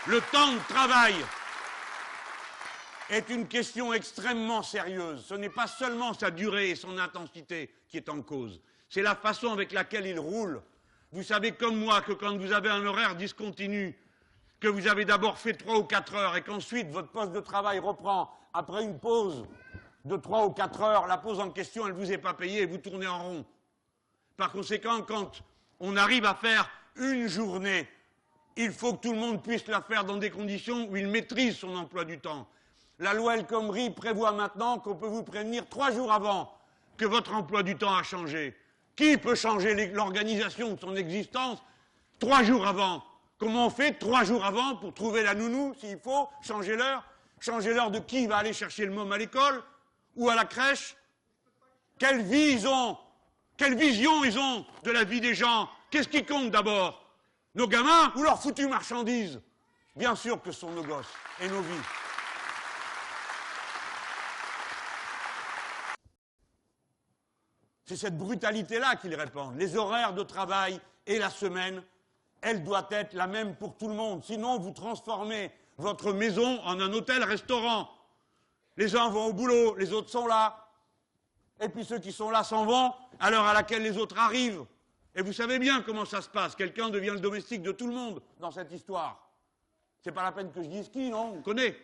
Le temps de travail est une question extrêmement sérieuse. Ce n'est pas seulement sa durée et son intensité qui est en cause. C'est la façon avec laquelle il roule. Vous savez comme moi que quand vous avez un horaire discontinu, que vous avez d'abord fait 3 ou 4 heures et qu'ensuite votre poste de travail reprend après une pause de 3 ou 4 heures, la pause en question, elle ne vous est pas payée et vous tournez en rond. Par conséquent, quand on arrive à faire une journée, il faut que tout le monde puisse la faire dans des conditions où il maîtrise son emploi du temps. La loi El Khomri prévoit maintenant qu'on peut vous prévenir 3 jours avant que votre emploi du temps a changé. Qui peut changer l'organisation de son existence 3 jours avant? Comment on fait 3 jours avant pour trouver la nounou, s'il faut, changer l'heure? Changer l'heure de qui va aller chercher le môme à l'école ou à la crèche? Quelle vie ils ont? Quelle vision ils ont de la vie des gens? Qu'est-ce qui compte d'abord? Nos gamins ou leurs foutues marchandises? Bien sûr que ce sont nos gosses et nos vies. C'est cette brutalité-là qu'ils répandent. Les horaires de travail et la semaine, elle doit être la même pour tout le monde. Sinon, vous transformez votre maison en un hôtel-restaurant. Les uns vont au boulot, les autres sont là. Et puis ceux qui sont là s'en vont à l'heure à laquelle les autres arrivent. Et vous savez bien comment ça se passe. Quelqu'un devient le domestique de tout le monde dans cette histoire. C'est pas la peine que je dise qui, non? On connaît.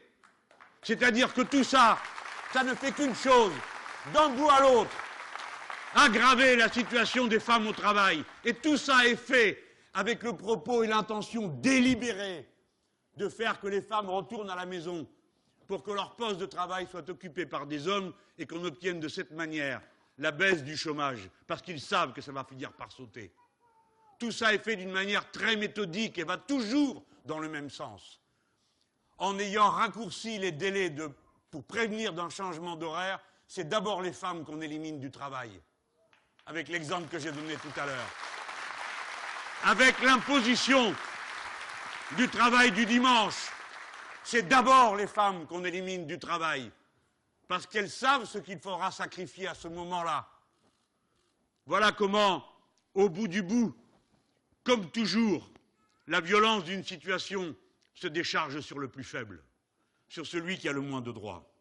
C'est-à-dire que tout ça, ça ne fait qu'une chose, d'un bout à l'autre, aggraver la situation des femmes au travail. Et tout ça est fait avec le propos et l'intention délibérée de faire que les femmes retournent à la maison pour que leur poste de travail soit occupé par des hommes et qu'on obtienne de cette manière la baisse du chômage, parce qu'ils savent que ça va finir par sauter. Tout ça est fait d'une manière très méthodique et va toujours dans le même sens. En ayant raccourci les délais pour prévenir d'un changement d'horaire, c'est d'abord les femmes qu'on élimine du travail, avec l'exemple que j'ai donné tout à l'heure. Avec l'imposition du travail du dimanche, c'est d'abord les femmes qu'on élimine du travail, parce qu'elles savent ce qu'il faudra sacrifier à ce moment-là. Voilà comment, au bout du bout, comme toujours, la violence d'une situation se décharge sur le plus faible, sur celui qui a le moins de droits.